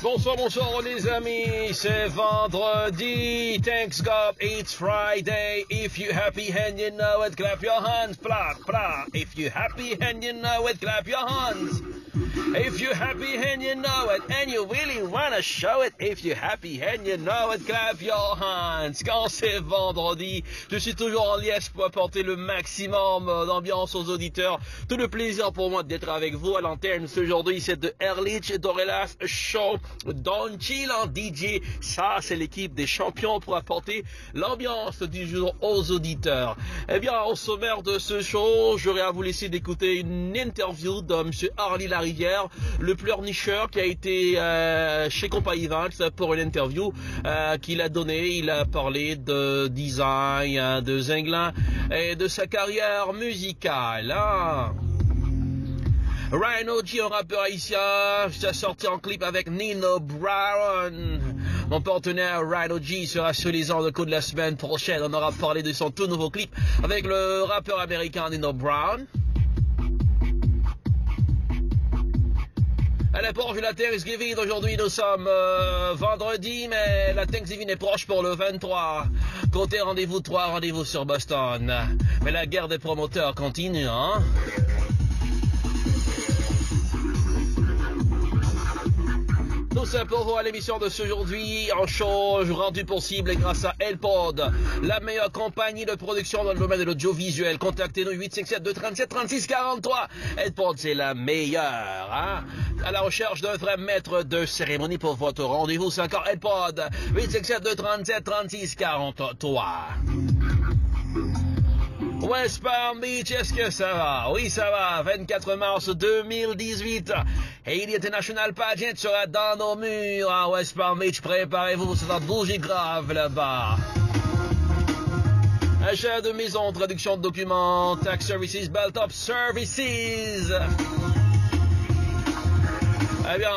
Bonsoir les amis, c'est vendredi, thanks God it's Friday, if you happy and you know it, clap your hands, blah, blah, if you happy and you know it, clap your hands. If you're happy and you know it, and you really wanna show it, if you're happy and you know it, clap your hands. Quand c'est vendredi, je suis toujours en liesse pour apporter le maximum d'ambiance aux auditeurs. Tout le plaisir pour moi d'être avec vous à l'antenne. Aujourd'hui, c'est de Ehrlich Dorelas Show. Don Chill en DJ. Ça, c'est l'équipe des champions pour apporter l'ambiance du jour aux auditeurs. Eh bien, au sommaire de ce show, j'aurais à vous laisser d'écouter une interview de monsieur Harley Larivière, le pleurnicheur qui a été chez Compagnie Vance pour une interview qu'il a donnée. Il a parlé de design, de Zinglin et de sa carrière musicale. Rhino G, un rappeur haïtien, s'est sorti en clip avec Nino Brown. Mon partenaire Rhino G sera sur les ondes de coup de la semaine prochaine. On aura parlé de son tout nouveau clip avec le rappeur américain Nino Brown. À l'approche de la Thanksgiving, aujourd'hui nous sommes vendredi, mais la Thanksgiving est proche pour le 23. Côté rendez-vous 3, rendez-vous sur Boston. Mais la guerre des promoteurs continue, hein. Tout ça pour vous à l'émission de ce aujourd'hui, en show rendu possible grâce à Elpod, la meilleure compagnie de production dans le domaine de l'audiovisuel. Contactez-nous 857-237-3643. Elpod, c'est la meilleure, hein. À la recherche d'un vrai maître de cérémonie pour votre rendez-vous, c'est encore Elpod, 857-237-3643. West Palm Beach, est-ce que ça va? Oui, ça va. 24 mars 2018. Haiti International Pageant sera dans nos murs à West Palm Beach. Préparez-vous, ça va bouger grave là-bas. Achat de maison, traduction de documents, tax services, belt up services. Eh bien,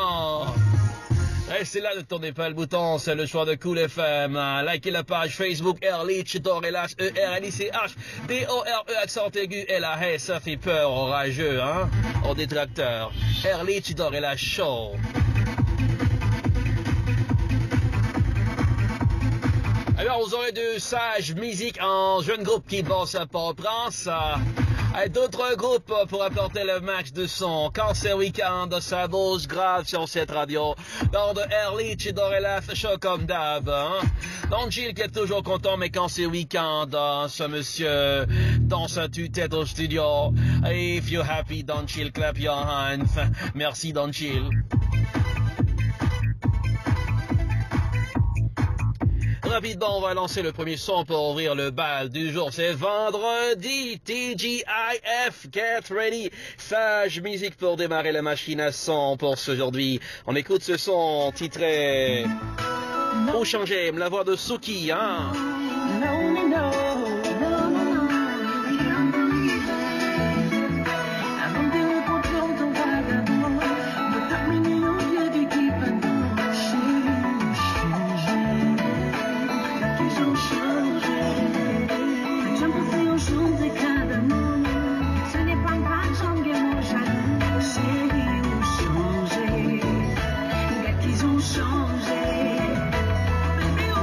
restez là, ne tournez pas le bouton, c'est le choix de Cool FM. Likez la page Facebook Ehrlich Dorelas, E-R-L-I-C-H, D-O-R-E, accent aigu, L-A-S, ça fait peur aux rageux, hein, aux détracteurs. Ehrlich Dorelas Show. Alors, vous aurez de Sage Musique en jeune groupe qui bosse à Port-au-Prince. Et d'autres groupes pour apporter le max de son. Quand c'est week-end, ça bouge grave sur cette radio. Dans de Ehrlich et Dorelas Show comme d'hab. Hein? Don Chill qui est toujours content, mais quand c'est week-end, ce monsieur danse à tue-tête au studio. If you're happy, Don Chill, clap your hands. Merci, Don Chill. Rapidement, on va lancer le premier son pour ouvrir le bal du jour. C'est vendredi, TGIF, get ready. Sage musique pour démarrer la machine à son pour aujourd'hui. On écoute ce son titré Au changer, la voix de Suki, hein. Changé, baby, oh,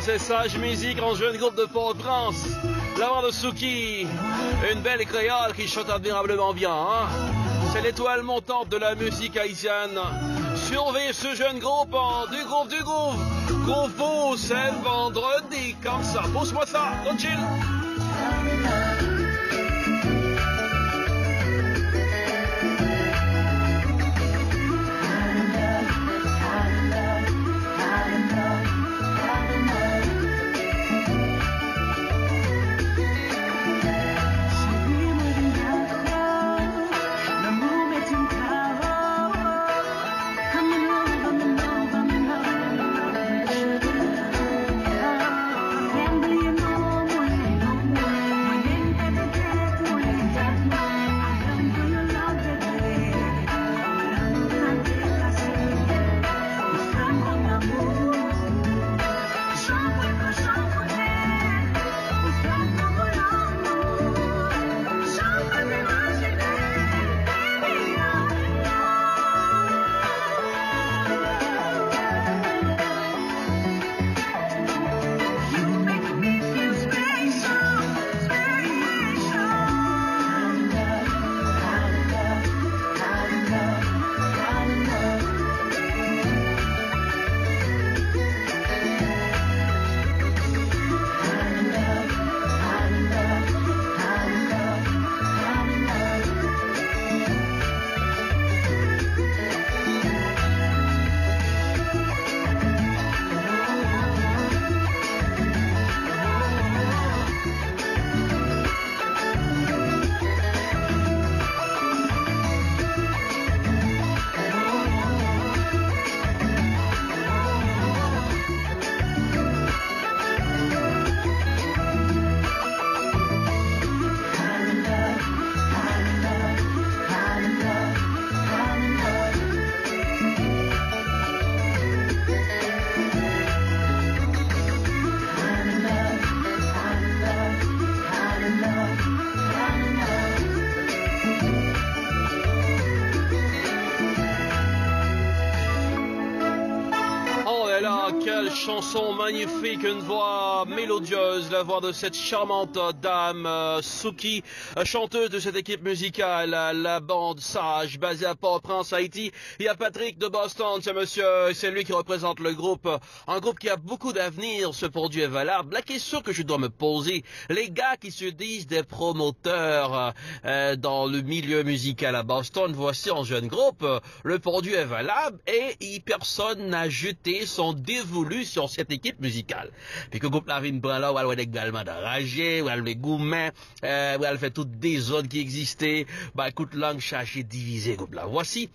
c'est Sage Musique en jeune groupe de Port-au-Prince. La voix de Suki, une belle créole qui chante admirablement bien. Hein? C'est l'étoile montante de la musique haïtienne. Surveillez ce jeune groupe, du groupe. Groupe beau, c'est vendredi, comme ça. Pousse-moi ça, don't chill. Chanson magnifique, une voix mélodieuse, la voix de cette charmante dame Suki, chanteuse de cette équipe musicale, la bande Sage, basée à Port-au-Prince, Haïti. Il y a Patrick de Boston, c'est monsieur, c'est lui qui représente le groupe, un groupe qui a beaucoup d'avenir, ce produit est valable. La question que je dois me poser, les gars qui se disent des promoteurs dans le milieu musical à Boston, voici un jeune groupe, le produit est valable et personne n'a jeté son dévolu sur cette équipe musicale. Puis que groupe la vine prend là, où elle a également d'enragé, où elle les gourmets, où elle fait toutes des zones qui existaient, bah écoute, langue cherchée, divisée, groupe là. Voici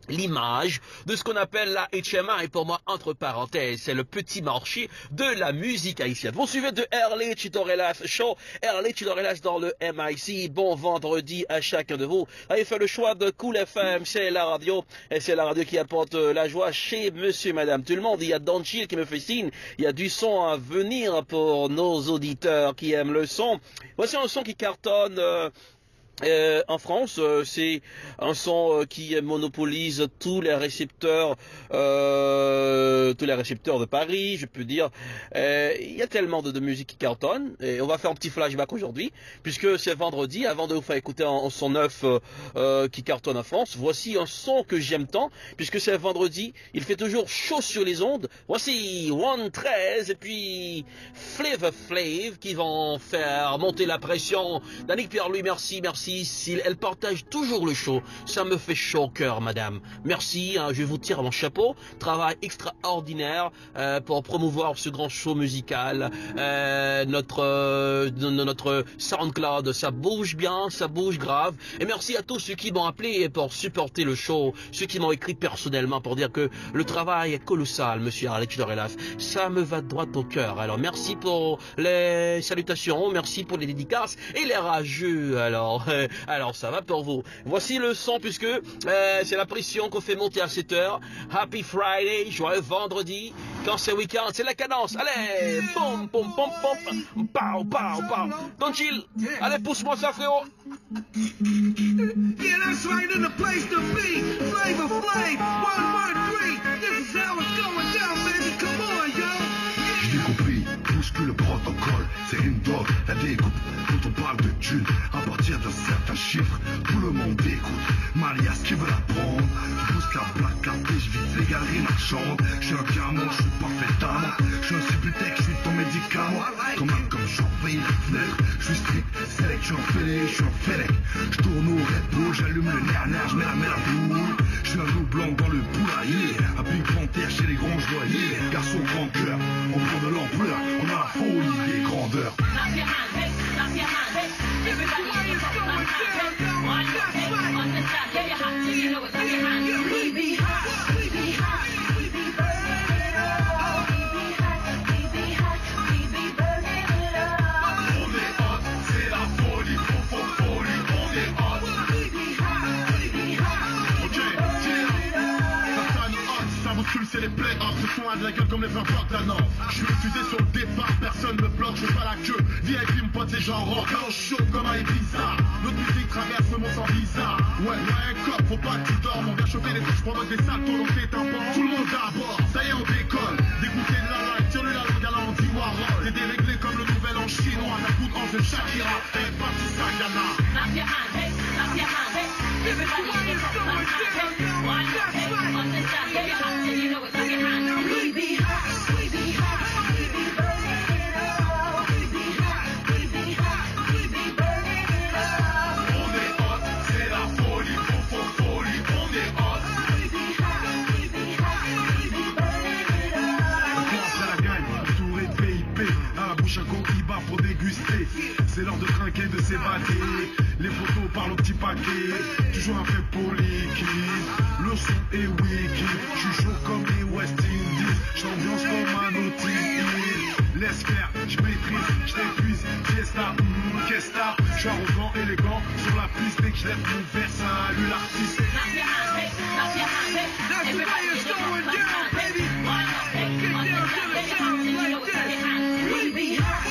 l'image de ce qu'on appelle la HMA, et pour moi, entre parenthèses, c'est le petit marché de la musique haïtienne. Vous suivez de Early Chitorelas Show, Early Chitorelas dans le MIC. Bon vendredi à chacun de vous. Avez fait le choix de Cool FM, c'est la radio, et c'est la radio qui apporte la joie chez monsieur, madame, tout le monde. Il y a Don Chill qui me fait signe, il y a du son à venir pour nos auditeurs qui aiment le son. Voici un son qui cartonne, en France, c'est un son qui monopolise tous les récepteurs de Paris, je peux dire. Il y a tellement de musique qui cartonne, et on va faire un petit flashback aujourd'hui, puisque c'est vendredi. Avant de vous faire écouter un son neuf qui cartonne en France, voici un son que j'aime tant, puisque c'est vendredi, il fait toujours chaud sur les ondes. Voici 113 et puis Flavor Flav qui vont faire monter la pression. Danick Pierre-Louis, merci. Elle partage toujours le show. Ça me fait chaud au cœur, madame. Merci, hein, je vous tire mon chapeau. Travail extraordinaire pour promouvoir ce grand show musical. Notre SoundCloud, ça bouge bien, ça bouge grave. Et merci à tous ceux qui m'ont appelé pour supporter le show. Ceux qui m'ont écrit personnellement pour dire que le travail est colossal, monsieur Alex Dorelas. Ça me va droit au cœur. Alors, merci pour les salutations, merci pour les dédicaces et les rageux. Alors ça va pour vous. Voici le son, puisque c'est la pression qu'on fait monter à 7h. Happy Friday, joyeux vendredi. Quand c'est week-end, c'est la cadence. Allez, pom, pom, pom, pom, pow, pow, pow. Don't chill. Allez, pousse-moi ça, frérot. Yeah, that's right, in the place to be. Flavor Flav, 1, 1, 3. This is how it's going down, baby. Come on, yo. J'ai compris. bouscule le protocole, c'est une drogue, la découpe. Quand on parle de thunes, à partir d'un certain chiffre, tout le monde écoute. Malias qui veut la prendre, je pousse la plaque, la je vise les galeries marchandes. Je suis un diamant, je suis parfait d'âme. Je suis un Subutex, je suis ton médicament. Comme je surveille la fenêtre, je suis strict, select, je suis un fêlé, je suis un félec. Je tourne au Red Bull, j'allume le nerf, je mets la boule. Je suis un loup blanc dans le poulailler, un Pink Panther chez les grands joailliers. Garçon grand cœur, on prend de l'ampleur, on a la folie des grandeurs. C'est les play-offs, ce sont à de la gueule comme les frères Bogdanov. Je suis refusé sur le départ, personne me bloque, je fais pas la queue. VIP me pote les gens rock, chaud comme à Ibiza. Notre musique traverse le monde sans visa. Ouais, cop, faut pas que tu dormes. On vient choper les trucs, je provoque des saltos dans tes tympans. Tout le monde d'abord, ça y est on décolle. Dégoûté de la life, tire-lui la langue à l'Andy Warhol. T'es déréglé comme le nouvel an chinois. T'as coup de hanche de Shakira, et pas tout ça, Ghana. Pour déguster, c'est l'heure de trinquer, de s'évader. Les photos parlent au petit paquet, toujours un fait pour liquide. Le son est wicked, je suis chaud comme les West Indies, j'ambiance comme un Naughty. Laisse faire, je maîtrise, je t'épuise, fiesta, qu'esta. Je suis arrogant, élégant, sur la piste dès que je lève mon verre, salut l'artiste. That's the way it's going down, baby. Get down to the sound like this. We be hot.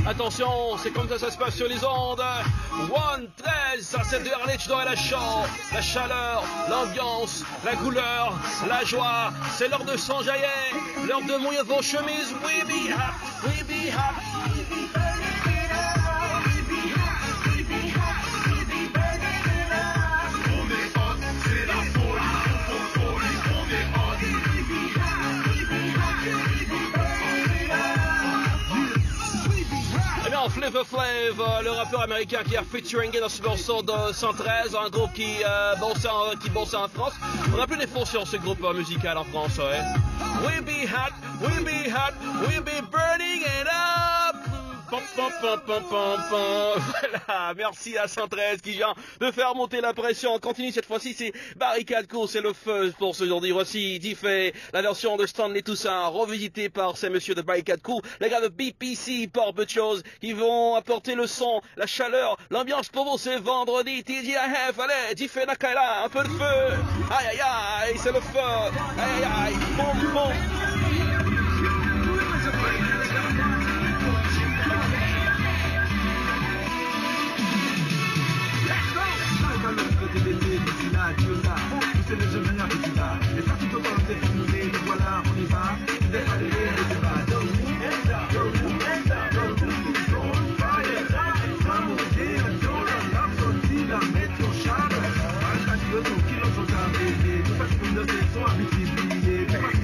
Attention, c'est comme ça se passe sur les ondes. 1-13, ça c'est de Harlech dans la chant, la chaleur, l'ambiance, la couleur, la joie. C'est l'heure de s'enjailler, l'heure de mouiller vos chemises. We be hot, we be hot. Flavor Flav, le rappeur américain qui a featuringé dans ce morceau de 113, un groupe qui bossait en France. On a plus d'infos sur ce groupe musical en France, ouais. We be hot, we be hot, we be burning it up. Pom, pom, pom, pom, pom, pom. Voilà, merci à 113 qui vient de faire monter la pression. On continue cette fois-ci, c'est Barricade Cool, c'est le feu pour ce jour. Voici Diffé, la version de Stanley Toussaint, revisitée par ces messieurs de Barricade Cool, les gars de BPC, Port Butchos, qui vont apporter le son, la chaleur, l'ambiance pour vous. C'est vendredi, TGIF, allez, Diffé Nakaila, un peu de feu. Aïe aïe aïe, c'est le feu. Aïe aïe aïe, boum boum. C'est les jeunes manières que tu vas. Les parties de parler des familles, voilà, on y va. Des familles, des débats. Go, fire. Vamos dire, dans la sortie, la météo charme. Un radio, ton kilo, son jamais. Tout parce que nous ne sont habitués.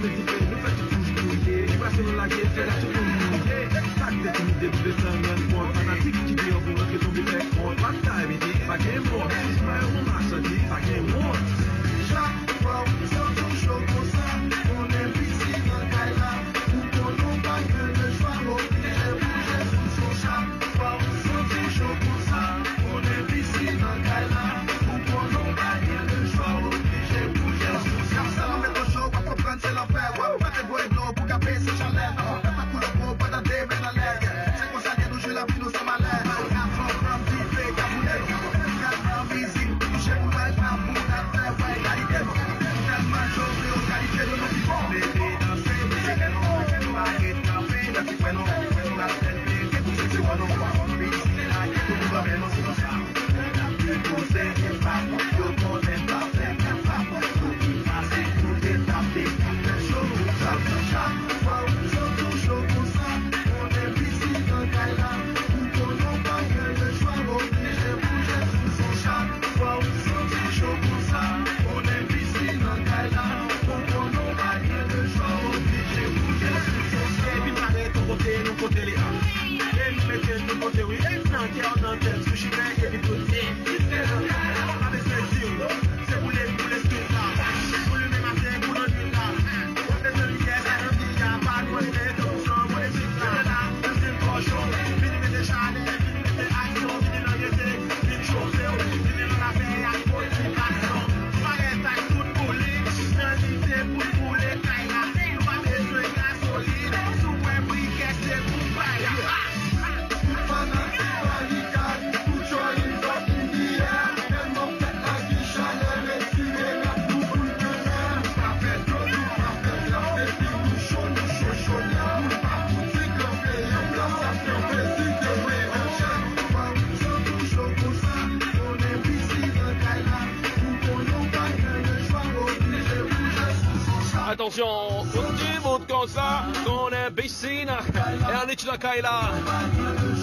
attention, un petit bout comme ça, qu'on est piscine, et on est dans Kaila.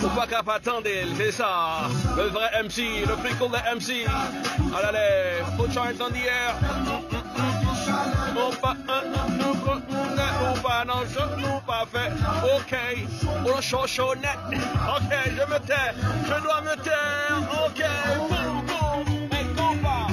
Faut pas qu'à pas attendre, c'est ça. Le vrai MC, le plus cool de MC. Allez, put your hands on the air. Nous pas, non, je nous pas fait. Ok, on a chaud net. Ok, je me tais, je dois me taire. Ok, boum, boum, et combat.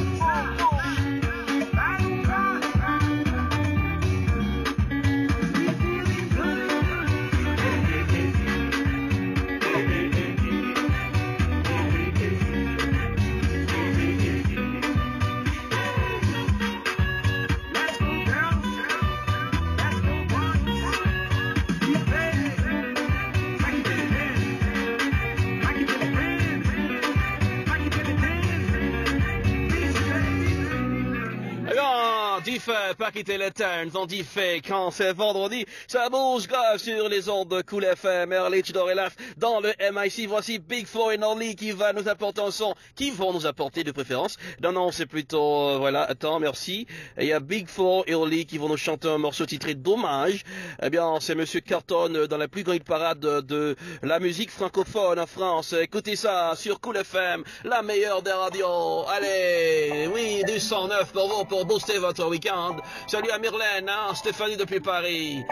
Pas quitter les turns, on dit fait quand c'est vendredi, ça bouge grave sur les ondes de Cool FM, Erlich Dorelaf dans le MIC. Voici Big Flo et Orly qui va nous apporter un son, qui vont nous apporter de préférence. Non, c'est plutôt, voilà, attends, merci. Il y a Big Flo et Orly qui vont nous chanter un morceau titré Dommage. Eh bien, c'est Monsieur Carton dans la plus grande parade de la musique francophone en France. Écoutez ça sur Cool FM, la meilleure des radios. Allez, oui, du 109 pour vous, pour booster votre week-end. Salut à Myrlène, hein, Stéphanie depuis Paris.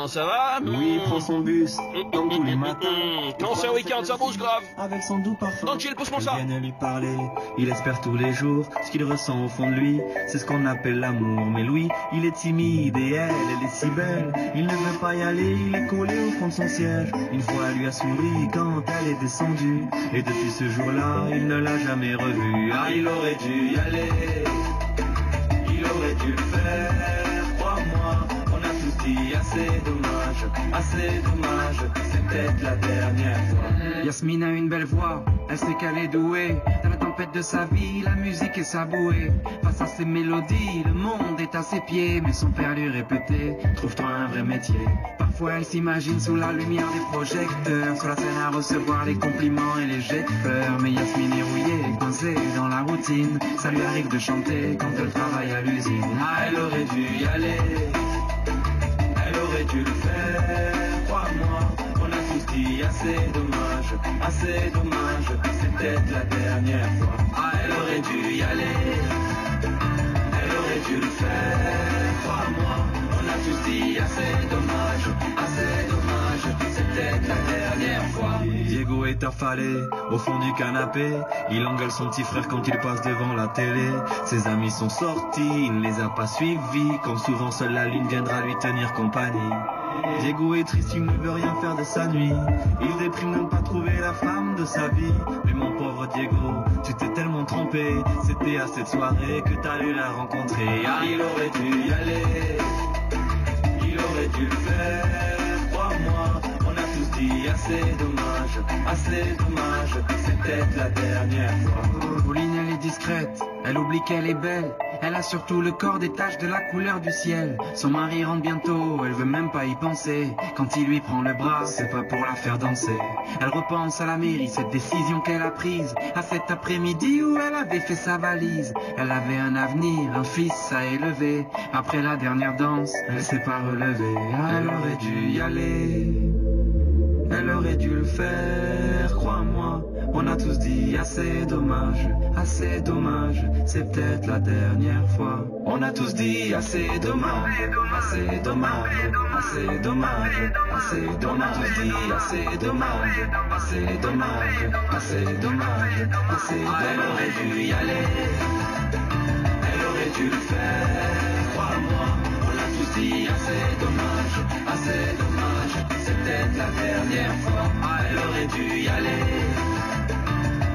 Ça va? Oui, il prend son bus, comme tous les matins. Quand c'est un week-end, ça bouge grave. Avec son doux parfum. Donc, il pousse-moi ça. Viens lui parler, il espère tous les jours ce qu'il ressent au fond de lui. C'est ce qu'on appelle l'amour. Mais lui, il est timide et elle est si belle. Il ne veut pas y aller, il est collé au fond de son siège. Une fois, elle lui a souri quand elle est descendue. Et depuis ce jour-là, il ne l'a jamais revue. Ah, il aurait dû y aller. Il aurait dû le faire, crois-moi. On a tous dit assez dommage, c'est peut-être la dernière fois. Yasmine a une belle voix, elle sait qu'elle est douée. Dans la tempête de sa vie, la musique est sa bouée. Face à ses mélodies, le monde est à ses pieds. Mais son père lui répétait, trouve-toi un vrai métier. Parfois elle s'imagine sous la lumière des projecteurs, sur la scène à recevoir les compliments et les jets de fleurs. Mais Yasmine est rouillée, coincée dans la routine. Ça lui arrive de chanter quand elle travaille à l'usine. Ah, elle aurait dû y aller, elle aurait dû le faire, crois-moi. On a tous dit assez dommage, c'est peut-être la dernière fois. Ah, elle aurait dû y aller, elle aurait dû le faire, crois-moi. On a tous dit assez dommage, c'est peut-être la dernière fois. Diego est affalé au fond du canapé. Il engueule son petit frère quand il passe devant la télé. Ses amis sont sortis, il ne les a pas suivis. Quand souvent seule la lune viendra lui tenir compagnie. Diego est triste, il ne veut rien faire de sa nuit. Il déprime de ne pas trouver la femme de sa vie. Mais mon pauvre Diego, tu t'es tellement trompé. C'était à cette soirée que t'as eu la rencontrer. Ah, il aurait dû y aller, il aurait dû le faire, crois-moi. On a tous dit assez dommage, c'est peut-être la dernière fois. Pauline, elle est discrète, elle oublie qu'elle est belle. Elle a surtout le corps des taches de la couleur du ciel. Son mari rentre bientôt, elle veut même pas y penser. Quand il lui prend le bras, c'est pas pour la faire danser. Elle repense à la mairie, cette décision qu'elle a prise. À cet après-midi où elle avait fait sa valise. Elle avait un avenir, un fils à élever. Après la dernière danse, elle s'est pas relevée. Elle aurait dû y aller, elle aurait dû le faire, crois-moi. On a tous dit assez dommage, c'est peut-être la dernière fois. On a tous dit assez dommage, On a tous dit assez dommage, Elle aurait dû y aller, elle aurait dû le faire, crois-moi. On a tous dit assez dommage, c'est peut-être la dernière fois. Elle aurait dû y aller,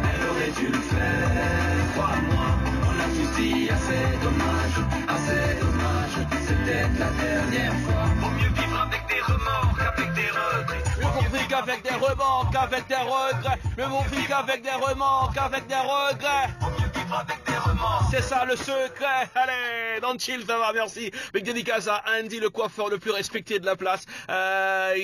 elle aurait dû le faire, crois-moi. On a tous dit assez dommage, c'est peut-être la dernière fois. Vaut mieux vivre avec des remords qu'avec des regrets. Mais vaut vivre qu'avec des remords qu'avec des regrets. Mais vaut vivre qu'avec des remords qu'avec des regrets. Vaut mieux vivre avec des remords c'est ça le secret. Allez, dans le chill, ça va, merci. Big dédicace à Andy, le coiffeur le plus respecté de la place.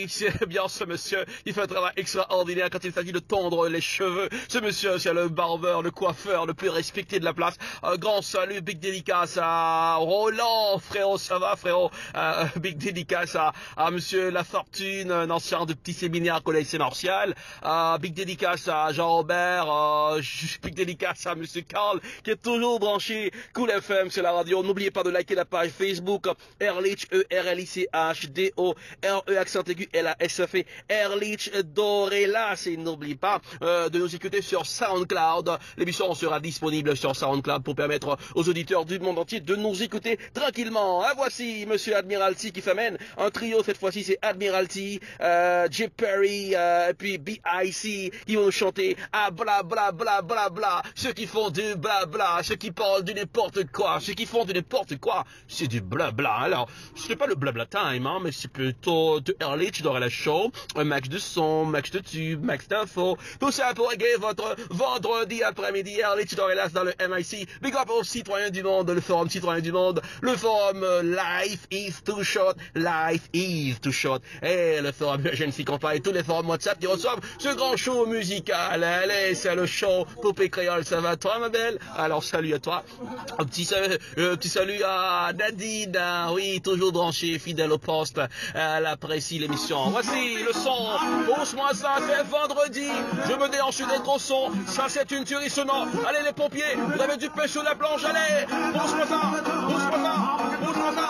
C'est bien ce monsieur, il fait un travail extraordinaire quand il s'agit de tondre les cheveux. Ce monsieur, c'est le barbeur, le coiffeur le plus respecté de la place. Grand salut, big dédicace à Roland, frérot, ça va, frérot. Big dédicace à monsieur La Fortune, un ancien de petit séminaire collège Saint-Martial. Big dédicace à Jean-Robert. Big dédicace à monsieur Carl, qui est toujours branché. Cool FM, c'est la radio. N'oubliez pas de liker la page Facebook Erlich, E-R-L-I-C-H, D-O-R-E, accent aigu, L-A-S-F, Erlich Dorela. Et n'oubliez pas de nous écouter sur SoundCloud. L'émission sera disponible sur SoundCloud pour permettre aux auditeurs du monde entier de nous écouter tranquillement. Voici monsieur Admiralty qui s'amène un trio. Cette fois-ci, c'est Admiralty, J. Perry, et puis B.I.C. qui vont nous chanter à bla bla bla bla bla. Ceux qui font du bla bla, ceux qui parlent de n'importe quoi, ceux qui font de n'importe quoi, c'est du bla bla. Alors, ce n'est pas le blabla time, hein, mais c'est plutôt de Erlich dans la show, un max de son, max de tube, max d'infos, tout ça pour égayer votre vendredi après-midi. Erlich dans le MIC. Big up aux citoyens du monde, le forum citoyen du monde, le forum Life is too short, Life is too short, et le forum Jeune Fille Compagnie, tous les forums WhatsApp qui reçoivent ce grand show musical. Allez, c'est le show Poupée Créole, ça va toi ma belle? Alors salut à toi, un petit salut à Nadine, oui, toujours branché, fidèle au poste, elle apprécie l'émission. Voici le son, pousse-moi ça, c'est vendredi, je me déhanche d'être au son, ça c'est une tuerie sonore. Allez les pompiers, vous avez du pain sur la planche, allez, pousse-moi ça, pousse-moi ça, pousse-moi ça.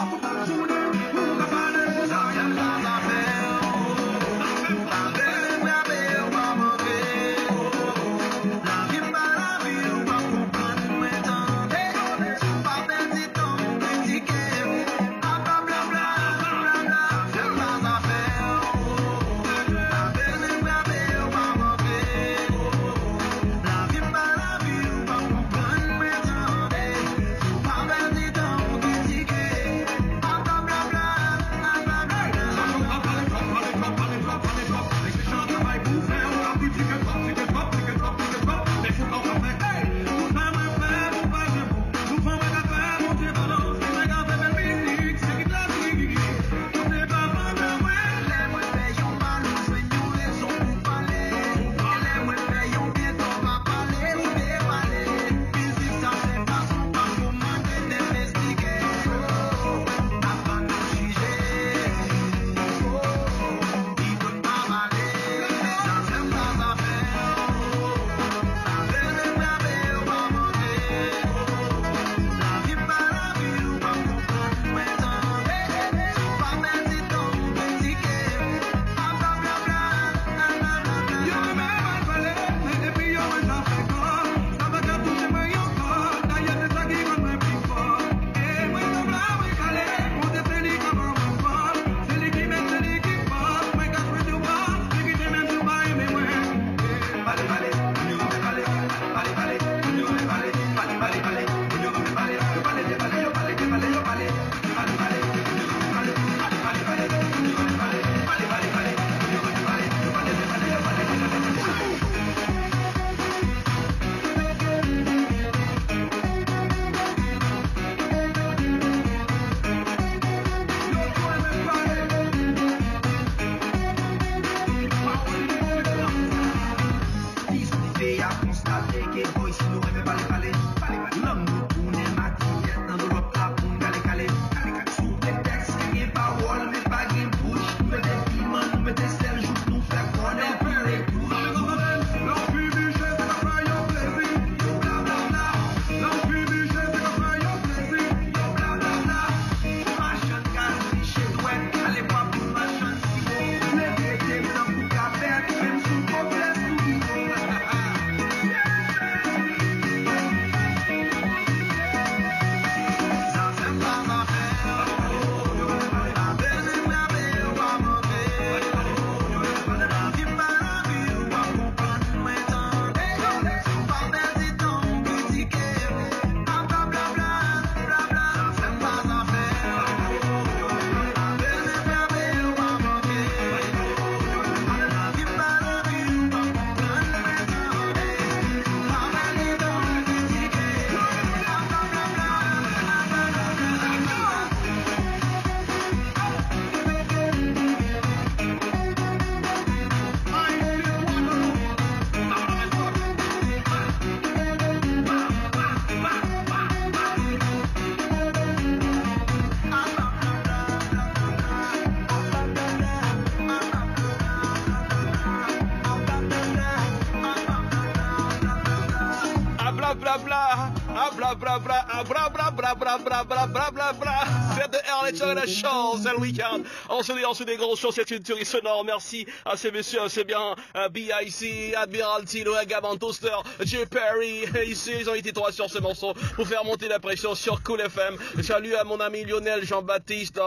bra bra bra bra bra bra bra bra bra bra bra bra. C'est de Early sur la chance, c'est le week-end. On se dit des grosses choses, c'est une tuerie sonore. Merci à ces messieurs, c'est bien B.I.C, Admiralty, le Gaban Toaster, J. Perry. Ici, ils ont été trois sur ce morceau pour faire monter la pression sur Cool FM. Salut à mon ami Lionel Jean-Baptiste.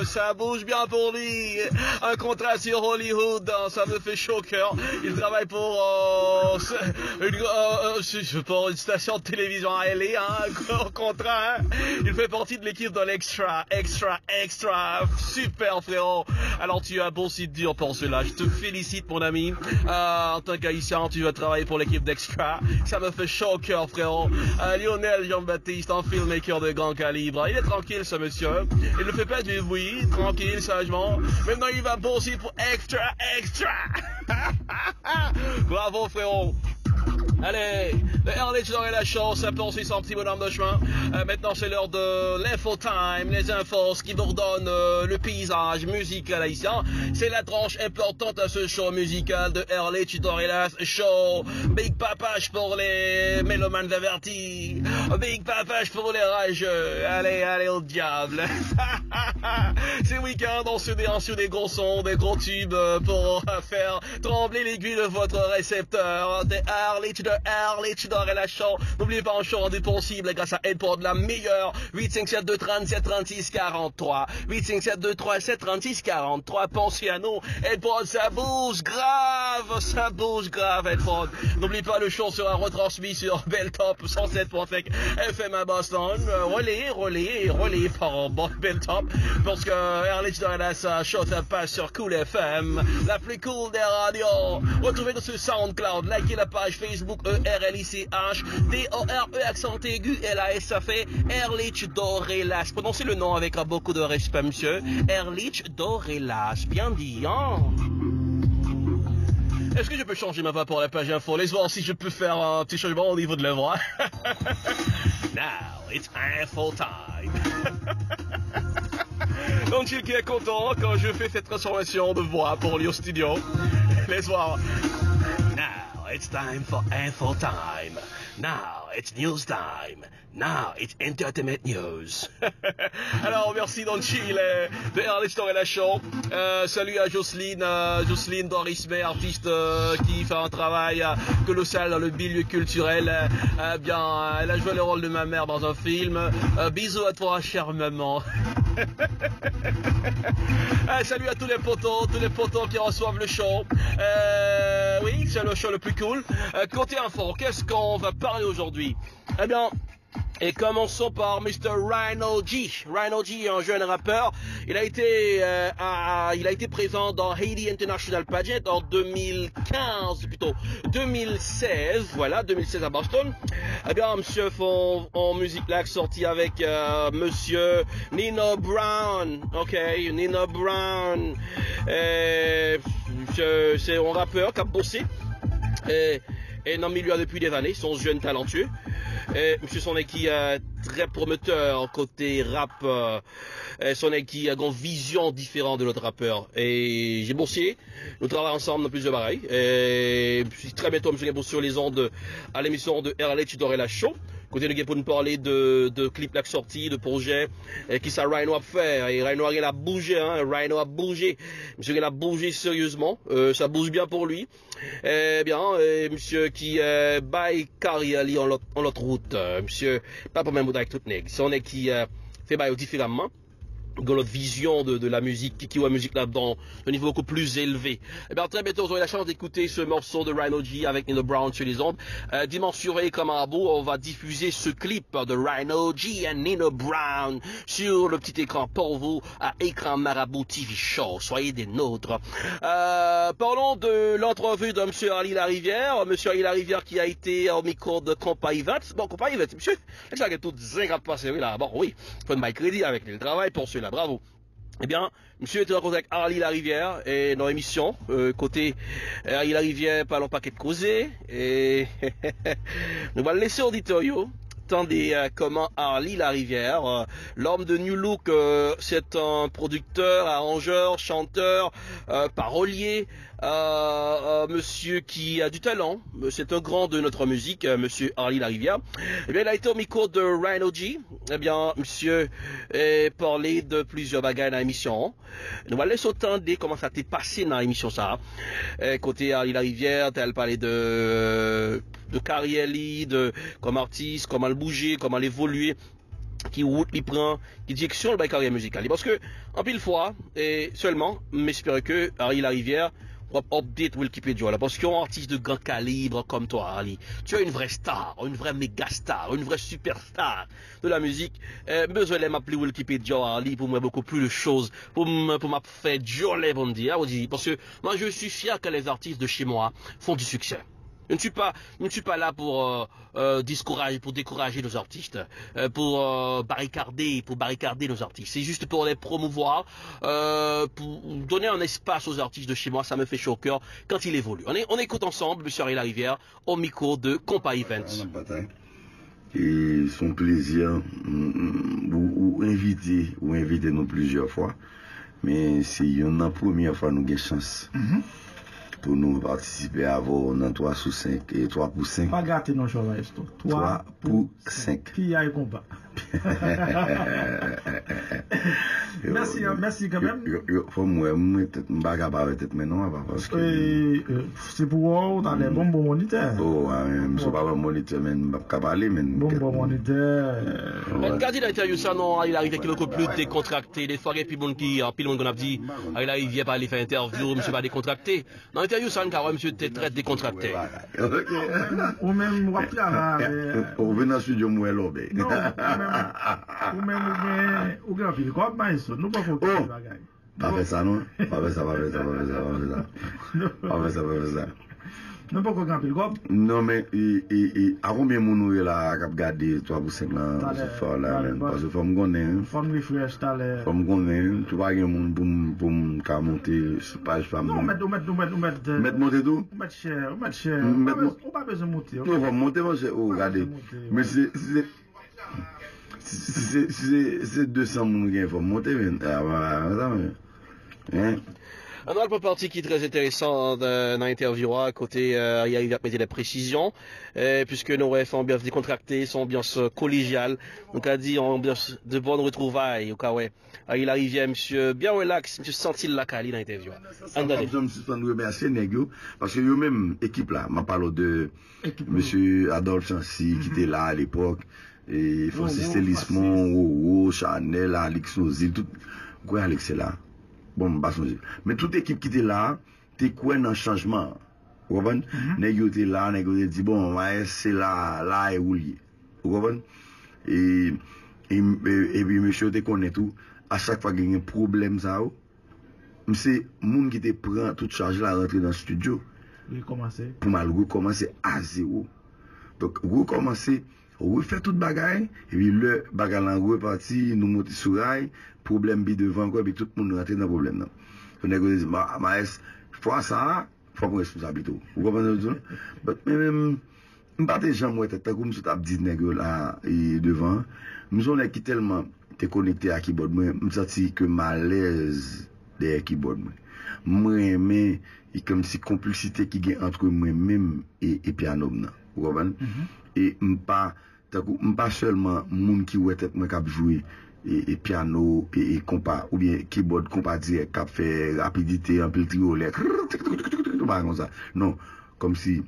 Ça bouge bien pour lui. Un contrat sur Hollywood, ça me fait chaud au cœur. Il travaille pour une station de télévision à LA, un contrat. Il fait partie de l'équipe de l'Extra, Extra. Super frérot. Alors tu as un bon site dur pour cela. Je te félicite mon ami. En tant qu'haïtien, tu vas travailler pour l'équipe d'Extra. Ça me fait chaud au cœur frérot. Lionel Jean-Baptiste, un filmmaker de grand calibre. Il est tranquille ce monsieur. Il ne fait pas du bruit, tranquille, sagement. Maintenant il va bosser pour Extra. Bravo frérot. Allez, le Early tu aurais la chance, ça poursuit son petit bonhomme de chemin. Maintenant c'est l'heure de l'info time, les infos qui vous redonnent le paysage musical haïtien. C'est la tranche importante à ce show musical de Early Tutorial Show. Big papage pour les mélomanes avertis, Big papage pour les rageux. Allez au diable. C'est week-end, on se déhanche sur des gros sons, des gros tubes pour faire trembler l'aiguille de votre récepteur. De Early Tutorial Show. N'oubliez pas, un show rendu possible grâce à Edport, la meilleure. 857-237-3643. 857-237-3643. Pensez à nous. Edport, ça bouge grave, Edport. N'oubliez pas, le show sera retransmis sur Belltop 107.5 FM à Boston. Relais par Belltop. Parce que Early Tutorial Show, ça passe sur Cool FM. La plus cool des radios. Retrouvez-nous sur SoundCloud. Likez la page Facebook ERLICH DORE accent aigu LAS, ça fait Early Dorelas. Prononcez le nom avec beaucoup de respect, monsieur. Early Dorelas, bien dit, hein? Est-ce que je peux changer ma voix pour la page info? Laisse voir si je peux faire un petit changement au niveau de la voix. Now it's info time. Donc il qui est content quand je fais cette transformation de voix pour lui au studio. Laisse voir. It's time for info time. Now it's news time. Now it's entertainment news. Alors merci Don Chile de Early Tutorial Show. Salut à Jocelyne Dorismet, artiste qui fait un travail colossal dans le milieu culturel. Bien, elle a joué le rôle de ma mère dans un film. Bisous à toi, chère maman. Salut à tous les potos qui reçoivent le show. Oui, c'est le show le plus cool. Côté info, qu'est-ce qu'on va parler aujourd'hui? Eh bien, et commençons par Mr. Rhino G. Rhino G est un jeune rappeur. Il a été présent dans Haiti International Pageant en 2016. Voilà, 2016 à Boston. Eh bien, monsieur en musique là sorti avec monsieur Nino Brown. Ok, Nino Brown. C'est un rappeur qui a bossé. Et dans le milieu depuis des années, son jeune talentueux. Monsieur son qui est très prometteur côté rap, son qui a une vision différente de l'autre rappeur. Et j'ai bossé, nous travaillons ensemble dans plusieurs pareils. Et très bientôt, monsieur bossé sur les ondes à l'émission de Early Tutorial Show. Côté de pour nous parler de clips là sortis, de projets qui ça Rhino a fait. Et Rhino a bougé, hein. Rhino a bougé. Monsieur il a bougé sérieusement. Ça bouge bien pour lui. Bien, monsieur qui baille carrière en l'autre route. Monsieur, pas pour même avec toute nègre. C'est un qui fait baille différemment. Dans notre vision de la musique, qui voit la musique là dans un niveau beaucoup plus élevé. Et bien très bientôt, vous aurez la chance d'écouter ce morceau de Rhino G avec Nino Brown sur les ondes. Dimensuré comme un beau, on va diffuser ce clip de Rhino G et Nino Brown sur le petit écran pour vous à Écran Marabout TV Show. Soyez des nôtres. Parlons de l'entrevue de monsieur Ali Larivière. Monsieur Ali Larivière qui a été au micro de Compa Events. Bon, Compa Events, monsieur, c'est ça qui est tout zinc passé, oui là. Bon, oui, faut de crédit avec le travail pour ceux-là. Bravo. Eh bien, monsieur était en contact avec Ali Larivière et dans l'émission, côté Ali Larivière parlons paquet de causés et nous allons laisser auditorio entendez comment Harley Larivière, l'homme de New Look, c'est un producteur, arrangeur, chanteur, parolier, monsieur qui a du talent, c'est un grand de notre musique, monsieur Harley Larivière. Eh bien, il a été au micro de Rhino G. Eh bien, monsieur parlé de plusieurs bagages dans l'émission. Nous allons laisser entendre comment ça t'est passé dans l'émission ça. Côté Harley Larivière, t'as parlé de carrière, de comme artiste, comment le bouger, comment l'évoluer, qui route il prend, qui direction le carrière musicale. Parce que en pile fois, et seulement, j'espère que Harley Larivière update Wikipédia là, parce qu'un artiste de grand calibre comme toi, Harley, tu es une vraie star, une vraie méga star, une vraie superstar de la musique. Besoin de m'appeler Wikipédia, Harley, pour moi beaucoup plus de choses, pour m'a faire jolie pour me dire, parce que moi je suis fier que les artistes de chez moi font du succès. Je ne suis pas là pour décourager nos artistes, pour barricader nos artistes. C'est juste pour les promouvoir, pour donner un espace aux artistes de chez moi. Ça me fait chaud au cœur quand ils évoluent. On écoute ensemble M. Harley Larivière au micro de Compa Events. Et son plaisir ou inviter nous plusieurs fois, mais c'est la première fois nous avons chance. Pour nous participer à vos 3 sur 5 et 3 pour 5. Pas gâter nos choses, 3 pour 5. Qui a eu combat. Merci quand même. Faut moi, peut-être maintenant, parce que. C'est pour vous, dans les bons moniteurs. Oh, je ne suis pas un moniteur, mais je ne peux pas parler. Bon moniteur. Regardez l'interview, ça, non, il arrive avec le plus décontracté. Des fois, et puis, le monde a dit, il vient pas aller faire interview, monsieur pas décontracté. Dans l'interview, ça, monsieur était très décontracté. Ou même, on vient dans le studio, moi, là, non, ou même, ou grand fil, quoi, maïs, nous pas faut que ça bagaille. Pas fait ça, non? Pas fait ça. Non, pas grand fil, quoi? Non, mais, à combien de monde est là, qui a gardé 3 pour 5 là, parce que faut me connaître. Faut me refresh, t'as l'air. Faut me connaître, tu vois, il y a un monde pour me monter, page femme. Non, mettre monter tout? Mettre cher. On pas besoin de monter. Non, faut monter, moi, regardez. Mais c'est 200 moun qui faut monter. Un autre partie qui est très intéressant dans l'interview à côté, il y a des précisions, puisque nos refs sont bien décontractés, sont ambiance collégiale, donc a dit ambiance de bonne retrouvailles, au cas ouais. Il arrive, monsieur, bien relax, monsieur senti la Cali dans l'interview. Je me suis remercié, parce que yo même équipe là, m'a parlé de monsieur Adolphe Chancy, qui était là à l'époque, et Francis Télismon, Chanel, Alex Nozil, tout, quoi, Alex est là. Bon, mais toute équipe qui était là, t'es quoi dans le changement? Vous comprenez? Nèg était là, nèg était dit, bon, c'est là, et où lié. Vous comprenez? Et puis, monsieur te connaît tout. À chaque fois qu'il y a un problème, ça, c'est moun qui te prend toute charge là, rentrer dans le studio. Pour mal recommencer à zéro. Donc, recommencer, refait toute bagaille, et puis le bagaille en reparti, nous monter sur rail, problème bi devant quoi, et puis tout le monde rentre dans le problème. Donc, on dit, maïs, faut ça, faut prendre responsabilité. Vous comprenez? Mais même, je ne sais pas des gens, moi, comme je t'ai dit, là, et devant, nous sommes qui tellement connectés à keyboard, moi, je me sens que malaise des keyboard. Moi, mais, comme si complicité qui gagne entre moi-même et piano. Vous comprenez? Et pas seulement moun qui ouait être moi qui jouer et piano et compas ou bien keyboard compas direct qui fait rapidité un peu triolet comme ça. Non, comme si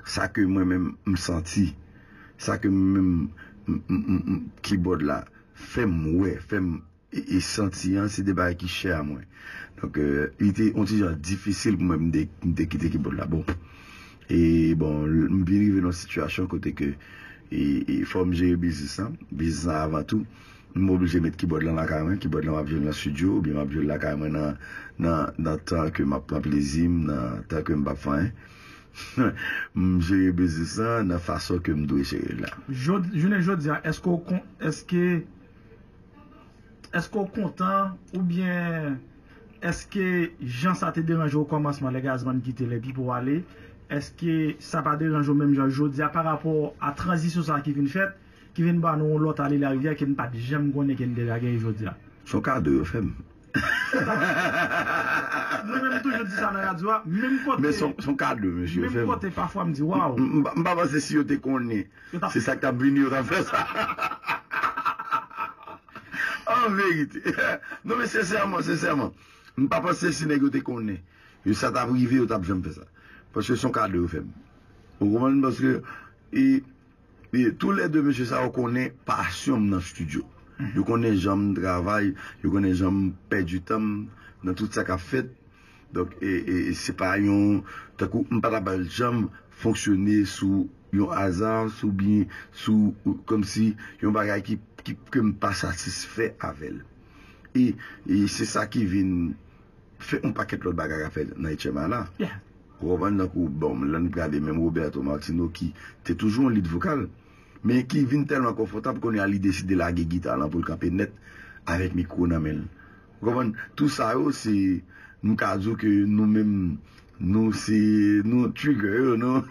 ça que moi-même me senti, ça que même keyboard là fait et senti c'est des bails qui cher à moi. Donc il était difficile pour moi de quitter keyboard là. Bon. Et bon, je suis arrivé dans une situation côté que il faut me gérer business avant tout. Je suis obligé de mettre keyboard dans la caméra, keyboard dans le studio, ou bien je vais la caméra dans le temps que je prends plaisir, dans le temps que je vais faire. Je gère business de la façon que je dois gérer là. Je ne dis pas, est-ce qu'on est content ou bien est-ce que Jean ça te dérange au commencement les gazman quitter les puis pour aller? Est-ce que ça pas dérange même Jean dis par rapport à la transition ça qui vient faite qui vient ba nous l'autre aller la rivière qui ne pas jamais connaît qui de la guerre aujourd'hui. Son cas de femme. Moi-même toujours dis ça dans la radio, même côté. Mais son cadre, monsieur. Même côté parfois me dit waouh. M'pas penser si yo te connaît. C'est ça que t'as venu au fait ça. En vérité. Non mais sincèrement. M'pas penser si nèg yo te connaît. Yo ça t'a privé ou t'a jamais fait ça. Parce que son cadre fait. Vous comprenez parce que et tous les deux monsieur ça on connaît passion dans le studio. Yo connaît j'aime travail, yo connaît j'aime perdre du temps dans tout ça qu'a fait. Donc et c'est pas un tant coup m'pas pas j'aime fonctionner sous un hasard, sous bien sous comme si un bagage qui que me pas satisfait avec elle. Et c'est ça qui vient fait un paquet de bagages à faire dans Etchema là. Bon, là nous regardons même Roberto Martino qui était toujours en lead vocal. Mais qui vient tellement confortable qu'on a décidé de la guitare là pour le camper net avec micro dans main. Tout ça c'est nous disons que nous-mêmes nous c'est nous trigger non.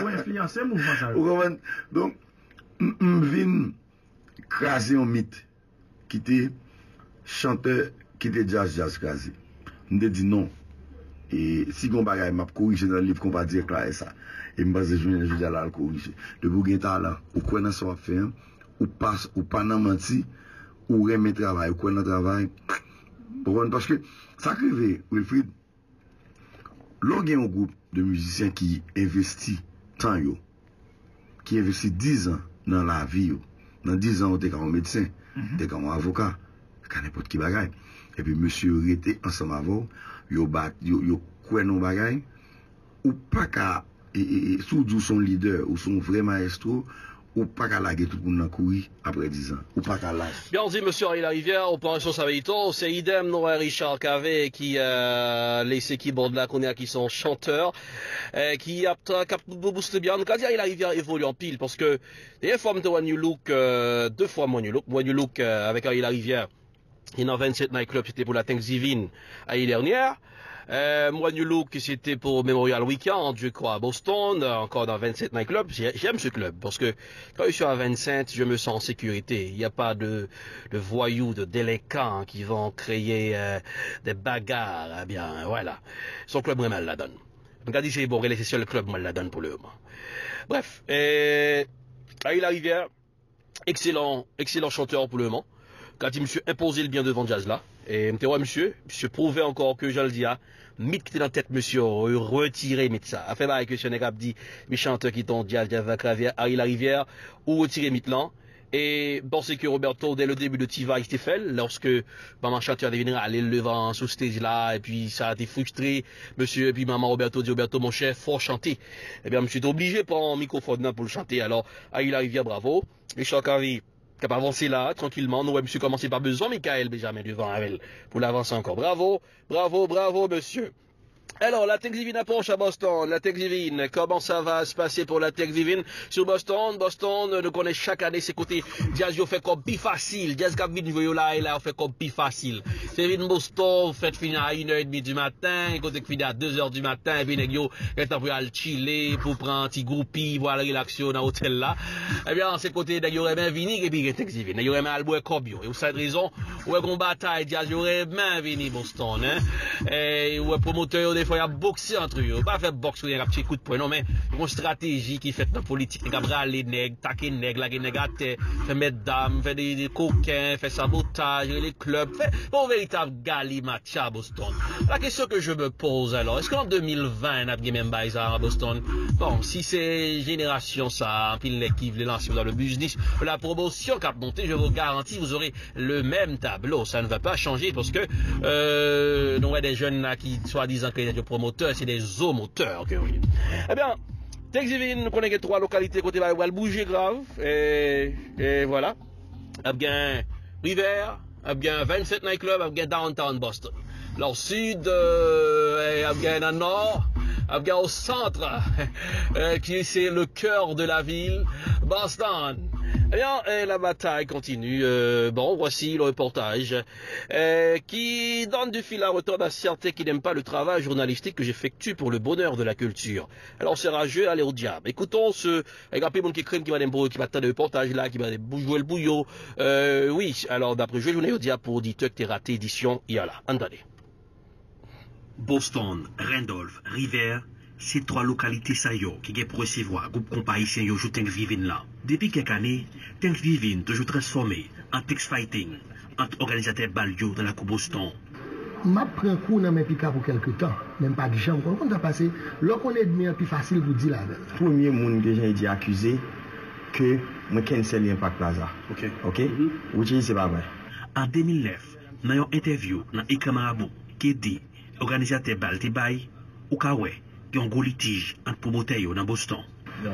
Ou influencer mouvement ça. Donc on vient craser un mythe qui était chanteur qui était jazz crasé. On dit non. Et si on bagaille m'a corriger dans le livre qu'on va dire clair ça. Et me base je dis là le corriger. Le bougain talent ou quoi dans son faire ou pas nan menti ou remettre travail ou quoi dans travail. Parce que ça arrive Wilfried l'on a un groupe de musiciens qui investit temps yo qui investit 10 ans dans la vie yo. Dans 10 ans on était comme médecin, t'es comme avocat, qu'à n'importe qui bagaille. Et puis monsieur était ensemble avant yo quoi non bagaille ou pas qu'à et sous son leader ou son vrai maestro ou pas qu'à laguer tout le monde courir après 10 ans ou pas qu'à lâcher. Bien dit monsieur Ariel Larivière, opération Savito, c'est idem non Richard Cavé qui les équipes de la connaît qui sont chanteurs qui a boosté bien. Donc Ariel Larivière évolue en pile parce que des fois One New Look deux fois One New Look avec Ariel Larivière. Il y a 27 nightclubs, c'était pour la Thanksgiving l'année dernière. Moi, New Look, c'était pour Memorial Weekend, je crois, à Boston, encore dans 27 nightclubs. J'aime ce club, parce que quand je suis à 27, je me sens en sécurité. Il n'y a pas de voyous, de délinquants qui vont créer des bagarres. Eh bien, voilà. Son club, moi, mal la donne. Donc, à DJ Borrell, c'est le seul club, moi, la donne pour le moment. Bref, Ariel Larivière, excellent chanteur pour le moment. Quand il me suis imposé le bien devant jazz là, et me dit ouais monsieur prouvait encore que je le dis à, mythe qui était dans la tête monsieur, retirer mythe ça. Après bah que ce n'est dit mes chanteurs qui t'ont jazz clavier, Ariel Larivière, ou retirer mythe là. Et pensez que Roberto, dès le début de Tiva, il s'était fait, lorsque maman chanteur devait venir aller le devant sous stage là, et puis ça a été frustré, monsieur, et puis maman Roberto dit Roberto mon chef, faut chanter. Eh bien monsieur était obligé de prendre un microphone pour le chanter. Alors Ariel Larivière, bravo. Richard Cavé cap avancer là, tranquillement. Nous, ouais, monsieur, commencé par besoin, Michael Benjamin devant elle, pour l'avancer encore. Bravo, monsieur. Alors, la Thanksgiving approche à Boston. La Thanksgiving, comment ça va se passer pour la Thanksgiving sur Boston? Boston, nous connaît chaque année ses côtés. Jazz, yo fait comme plus facile. Jazz, cap vite, là, et là, on fait comme plus facile. C'est vite Boston, faites finir à 1h30 du matin, côté finir à 2h du matin, et puis, yo, est en pour aller chiller, pour prendre un petit groupie, voir la relaxation dans l'hôtel là. Eh bien, c'est côté, yo, aurait bien vini, et puis, Thanksgiving. Yo, aurait bien alboue comme yo. Et pour cette raison, ouais, qu'on bataille, Jazz, yo, aurait bien vini Boston, hein. Et, ouais, promoteur, des fois, il y a boxé entre eux. Pas faire boxe ou un petit coup de poing, non, mais une stratégie qui fait dans la politique. Il y a les nègres, taquer les nègres, les nègres à terre, faire mettre dames, faire des coquins, faire sabotage, les clubs, faire un véritable galimatch à Boston. La question que je me pose alors, est-ce qu'en 2020, on a bien même baïsa à Boston? Bon, si c'est génération ça, puis l'équipe, les lancers dans le business, la promotion qui a monté, je vous garantis, vous aurez le même tableau. Ça ne va pas changer parce que, nous avons des jeunes là qui, soi-disant, que des promoteurs, c'est des zoomoteurs que oui. Eh bien, Thanksgiving, nous connaissons 3 localités côté là où elle bouger grave. Et voilà. Eh bien, River, eh bien, 27 nightclubs, eh bien, downtown Boston. Alors, sud, eh bien, dans le nord, eh bien, au centre, qui c'est le cœur de la ville, Boston. Eh bien, la bataille continue. Bon, voici le reportage qui donne du fil à retordre à certains qui n'aiment pas le travail journalistique que j'effectue pour le bonheur de la culture. Alors, c'est rageux, allez au diable. Écoutons ce grand monde qui crime, qui va attendre le reportage là, qui va jouer le bouillot. Oui, alors d'après jouer journée au diable pour auditeur que t'es raté édition, il y a là. Andale. Boston, Randolph, River, c'est trois localités qui ont pour recevoir groupe compagnon yo jou Thanksgiving là. Depuis quelques années, Thanksgiving toujours transformé en text fighting entre organisateurs balio dans la coupe Boston. Je prends un coup dans mes pica pour quelque temps, même pas de jambes. Quand ça passe, lorsqu'on est bien plus facile pour dire là. Premier monde que j'ai été accusé que moi cancel l'Impact Plaza. OK. Ou c'est pas vrai. En 2009, dans une interview dans Écran Marabout qui dit organisateur bal te bay ou kawe qui ont un gros litige entre promoteurs dans Boston.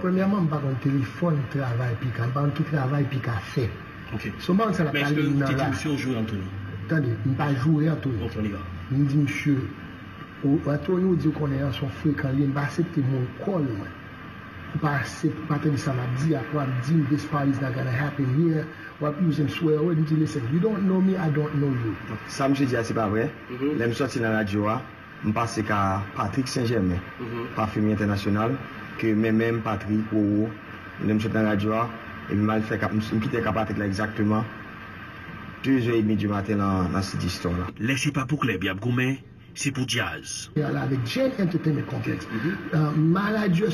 Premièrement, je ne parle pas de téléphone, travail, puis je parle de travail, puis fait. OK. Souvent, c'est la mais est-ce que tu dis monsieur joue Anthony? Attendez, je ne parle pas jouer Anthony. Je dis monsieur, Anthony, on dit qu'on est en son fréquent, il ne va pas accepter mon call. Il ne va pas accepter ça, il dit, après, il dit, this party is not going to happen here. What you can swear, when you listen, you don't know me, I don't know you. Ça, je dis, c'est pas vrai. Là, je suis sorti dans la radio, je passe à Patrick Saint-Germain, parfumier international, que même Patrick, je suis dans la radio, et je quitte Patrick là exactement 2h30 du matin dans cette histoire-là. Laissez pas pour Club Yab Gourmet, c'est pour Jazz. Avec Jane Entertainment Complex, Maladie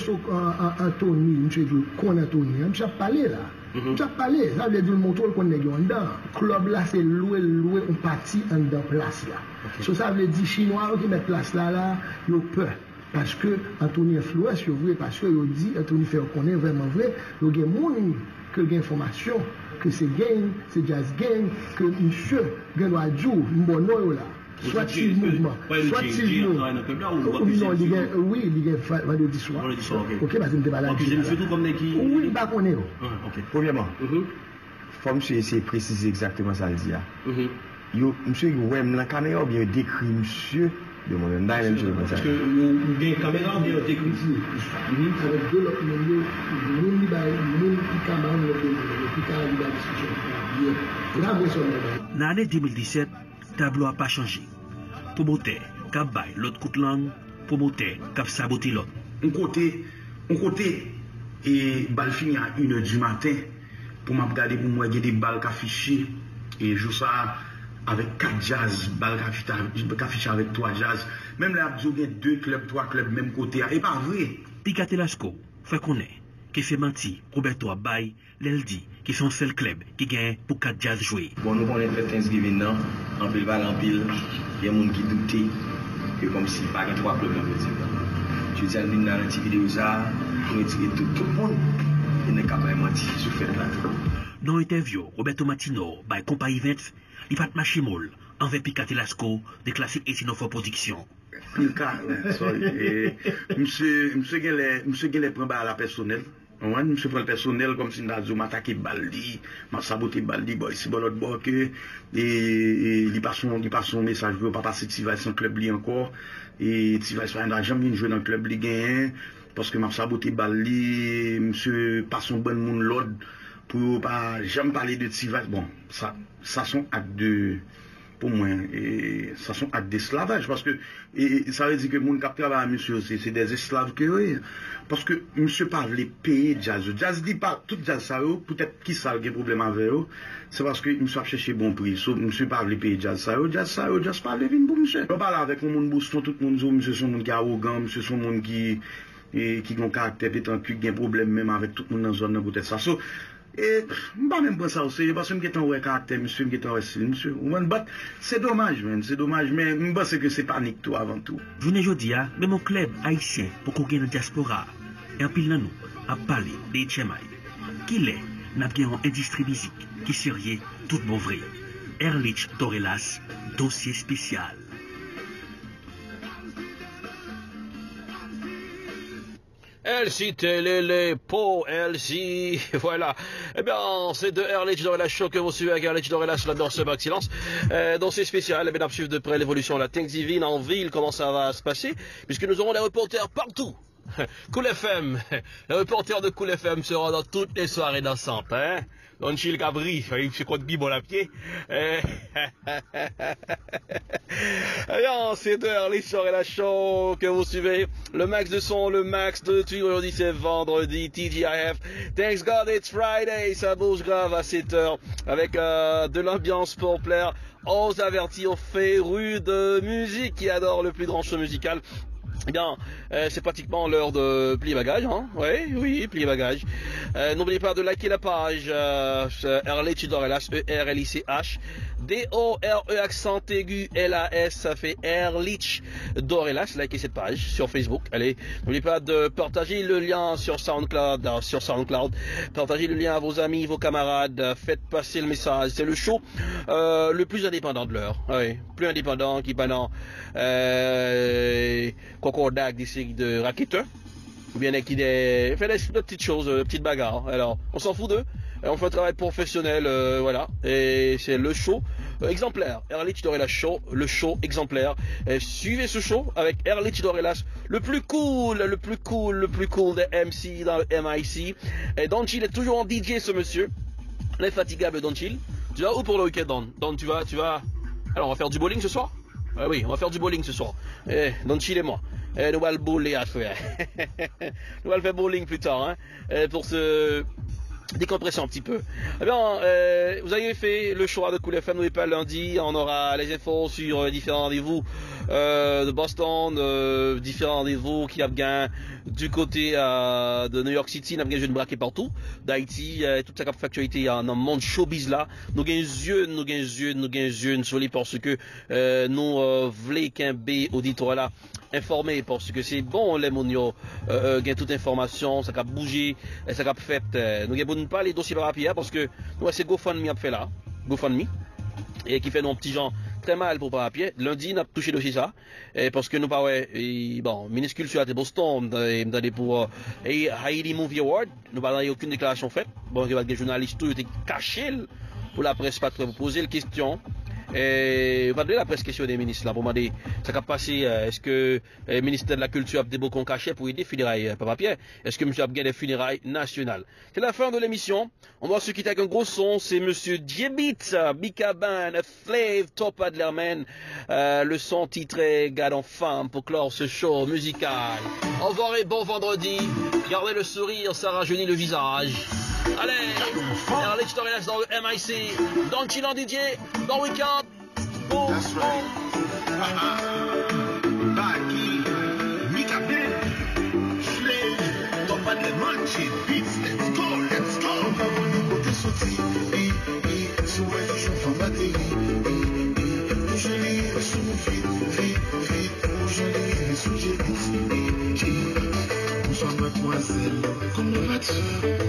Anthony, je dis qu'on Anthony, je vais parler là. Je vais parler, ça veut dire mon tour qu'on est dedans. Club là, c'est louer on parti en dedans place là. So, ça veut dire Chinois qui mettent place là, ils ont peur. Parce que Anthony influence, c'est vrai, parce que il dit, Anthony fait reconnaître vraiment vrai, il y a des gens qui ont information, que c'est gang, c'est jazz gang, que monsieur, gang a joué, un bon nom là. Soit il mouvement, soit il mouvement. Oui, il y a vendredi soir. Ok, parce que je ne sais pas là. Oui, pas qu'on est. Premièrement, il faut essayer de préciser exactement ça. Monsieur, la caméra bien décrit monsieur. Parce que vous avez une caméra bien décrit. Avec deux autres milieux, dans l'année 2017, le tableau n'a pas changé. Promoteur, cap bay l'autre coup de langue, promoteur, cap saboter l'autre. On côté, et balle fini à 1h du matin, pour me regarder pour moi, il y a des balles qui affichées, et je joue ça avec 4 jazz, balles qui affichées avec 3 jazz. Même là, il y a 2 clubs, 3 clubs, même côté, et pas vrai. Picate Lasco, fait qu'on est, qui fait mentir, Roberto Abay, l'Eldi, qui sont seul club qui gagne pour 4 jazz jouer. Bon, nous connaissons le Thanksgiving, non? En pile, il y a des gens qui doutent que comme si pas de 3 clubs dans le petit. Je dis à nous dans la petite vidéo, ça, pour retirer tout le monde, il n'est pas capable de mentir sur fait là. Dans l'interview, Roberto Martino, by Compa Events, il va te marcher molle envers Picate Lasco de classique Etinofo Production. Monsieur Gele prend à la personnelle. Monsieur prend le personnel comme si nous m'a attaqué Baldi, m'a saboté Baldi, boy, si bon l'autre bord que, et il passe son message, il ne pas passer Tivay son club li encore, et Tivay n'a jamais joué dans le club li gagné, parce que m'a saboté Baldi, monsieur passe son bon monde l'autre, pour pas jamais parler de Tivay. Bon, ça sont actes de, pour moi, et ça sont actes d'esclavage, parce que, et ça veut dire que les gens qui travaillent à monsieur, c'est des esclaves que oui. Parce que monsieur parle les pays jazz. Jazz dit pas, tout jazz ça, peut-être qui ça a un problème avec eux, c'est parce que monsieur a cherché bon prix. So, monsieur parle les pays jazz ça, jazz parle vin pour monsieur. On parle avec un monde Boston, tout le monde dit, monsieur son monde qui est arrogant, monsieur son monde qui a un caractère pétant, qui a un problème même avec tout le monde dans la zone, peut-être ça. So, et je ne vais pas même prendre ça au sérieux parce que je suis un caractère, monsieur, je suis un style, monsieur. C'est dommage, mais je pense que c'est panique tout avant tout. Je ne dis pas, même au club haïtien, pour qu'on gagne la diaspora, et en pile nous, à parler des HMI, qui est, n'a bien une industrie musique, qui serait tout bon vrai. Ehrlich Dorelas, dossier spécial. Elsie Télé, Po, Elsie, voilà. Eh bien, c'est de Ehrlich Dorelas Show que vous suivez avec Ehrlich Dorelas là dans ce bac silence. Dans ces spéciales, eh bien, suivre de près l'évolution de la Thanksgiving en ville, comment ça va se passer, puisque nous aurons des reporters partout Cool FM, le reporter de Cool FM sera dans toutes les soirées dansantes, hein. Don Chill Cabri, il se compte bibon à pied. Alors, c'est Early Soirée la show que vous suivez. Le max de son, le max de tout. Aujourd'hui, c'est vendredi, TGIF. Thanks God, it's Friday. Ça bouge grave à 7h avec de l'ambiance pour plaire aux avertis, aux férus de musique qui adorent le plus grand show musical. Eh bien, c'est pratiquement l'heure de plier bagage, hein. Oui, plier bagage. N'oubliez pas de liker la page Erlich Dorelas, E-R-L-I-C-H, D-O-R-E accent aigu L-A-S, ça fait Erlich Dorelas. Likez cette page sur Facebook. Allez, n'oubliez pas de partager le lien sur SoundCloud, partagez le lien à vos amis, vos camarades, faites passer le message. C'est le show le plus indépendant de l'heure. Oui, plus indépendant qui pendant Concordac des séries de raquetteurs, ou bien qui fait des petites choses, petites bagarres. Alors, on s'en fout d'eux, on fait un travail professionnel, voilà, et c'est le show exemplaire. Erlich Dorelas Show, le show exemplaire. Et suivez ce show avec Erlich Dorelas, le plus cool des MC dans le MIC. Et Don Chill est toujours en DJ, ce monsieur, l'infatigable Don Chill. Tu vas où pour le week-end, Don? Tu vas. Alors, on va faire du bowling ce soir? Oui, on va faire du bowling ce soir. Don Chill et moi. Nous allons bowler à faire. Nous allons faire bowling plus tard, hein, pour se décompresser un petit peu. Eh bien, vous avez fait le choix de Cool FM, n'oubliez pas lundi, on aura les infos sur différents rendez-vous de Boston, différents rendez-vous qui viennent du côté de New York City, nous avons des jeunes braqués partout, d'Haïti, toute sa factualité dans le monde showbiz là. Nous avons yeux sur les parce que nous voulons qu'un B auditoire là informé parce que c'est bon les monio gain toute information, ça a bougé, ça a fait nous avons pas les dossiers par papier parce que nous c'est GoFundMe a fait là, GoFundMe et qui fait nos petits gens très mal pour par papier. Lundi, on a touché dossier ça, parce que nous pas bon, minuscule sur la Boston, et pour Haiti Movie Award, nous pas aucune déclaration faite. Bon, il y a des journalistes tout étaient cachés pour la presse pas pour poser la question. Et on va donner la presse question des ministres là pour demander ça a passé. Est-ce que le ministère de la Culture a des beaux cachés pour aider funérailles par papier? Est-ce que monsieur a bien des funérailles nationales? C'est la fin de l'émission. On va se quitter avec un gros son. C'est monsieur Djebit, Bikaban, Slave, Top Adlerman. Le son titré Garde en femme pour clore ce show musical. Au revoir et bon vendredi. Gardez le sourire, ça rajeunit le visage. Allez, Erlich Dorelas dans le MIC, dans le chill en DJ, dans le week-end. Boom, That's right. Baki, Mika Ben, Slave, Top and the Manchi, Beats, let's go. On va venir côté sorti, sous un toujours formaté, je lis sous mon feed, je lis sous j'ai bonsoir mademoiselle, comment vas-tu?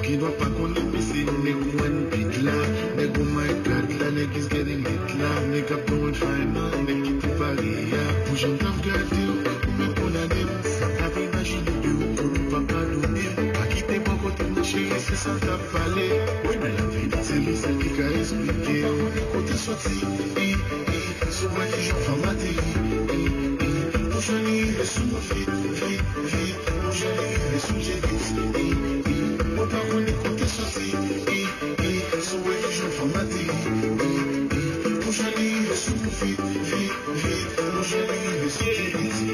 Qui doit pas connaître mais c'est nègre one beat là, nègre oh my god là, nègre is getting lit là, nègre going fine là, nègre qui te parie là, pour j'en t'en regarder, ou même pour la nègre, t'avais imaginé de pour nous pas pardonner, pas quitter mon côté de chérie, c'est ça t'a parlé, oui mais la vie c'est lui celle qui a expliqué, on est côté sorti, souvent les gens formatés, pour je lis le sous mon feed, je lis le sous j'ai dit, on part on est côté sorti, souvent les gens formatés, pour je lis le sous mon feed, pour je lis le sous j'ai dit,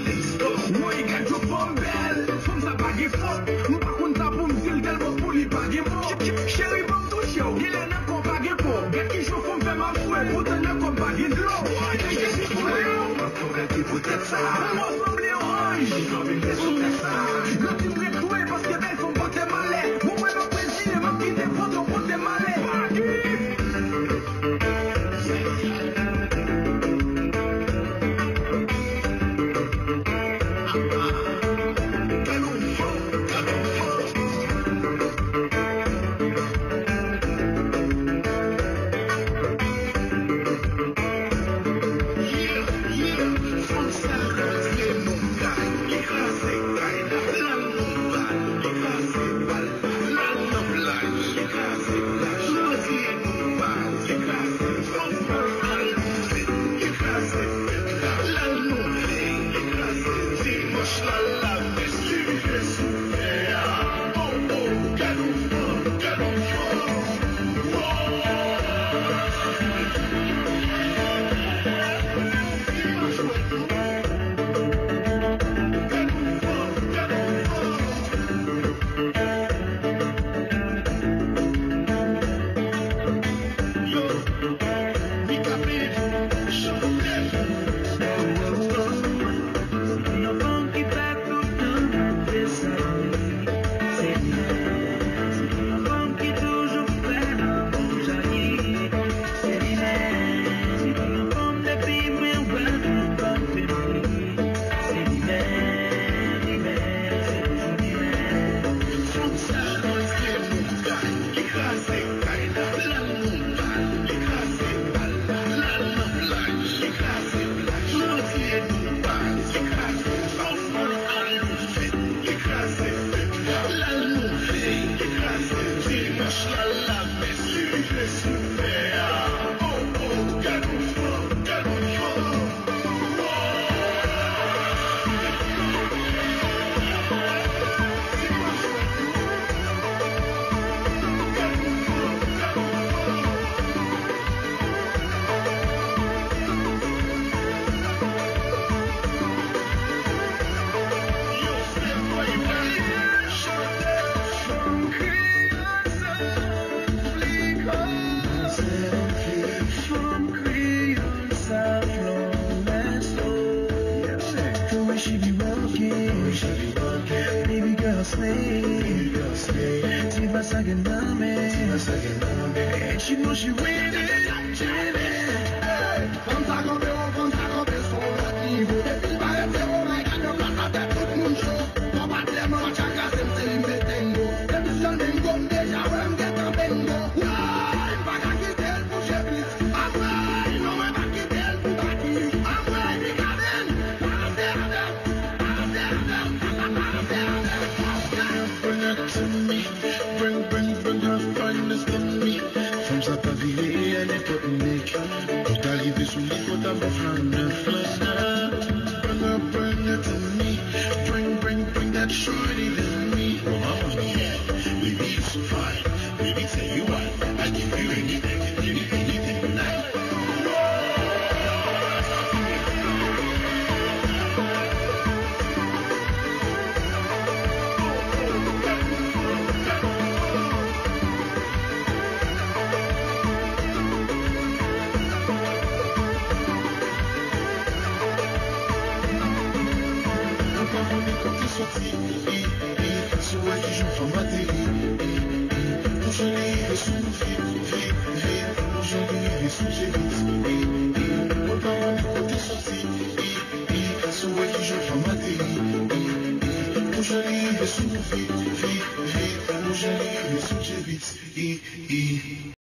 let's go. Moi il gagne au fond belle, comme ça bague fort, nous pas contre ça pour me dire tellement pour lui bague fort, chérie bon tout chaud, il est neuf qu'on bague fort, gars qui joue comme fait mal fouet, pour te neuf comme bague de l'eau, je suis pour eux, ma forêt qui peut-être ça, moi semble orange, j'ai envie de sauter ça, le petit prêt trouvé parce que belles sont pas tes malais, mon moi ma plaisir, ma petite photo pour tes malais, me. Tiba second me. And she know she winning. Bring that shorty to me. Baby, you so fine. Baby, tell you what, I give you anything tonight.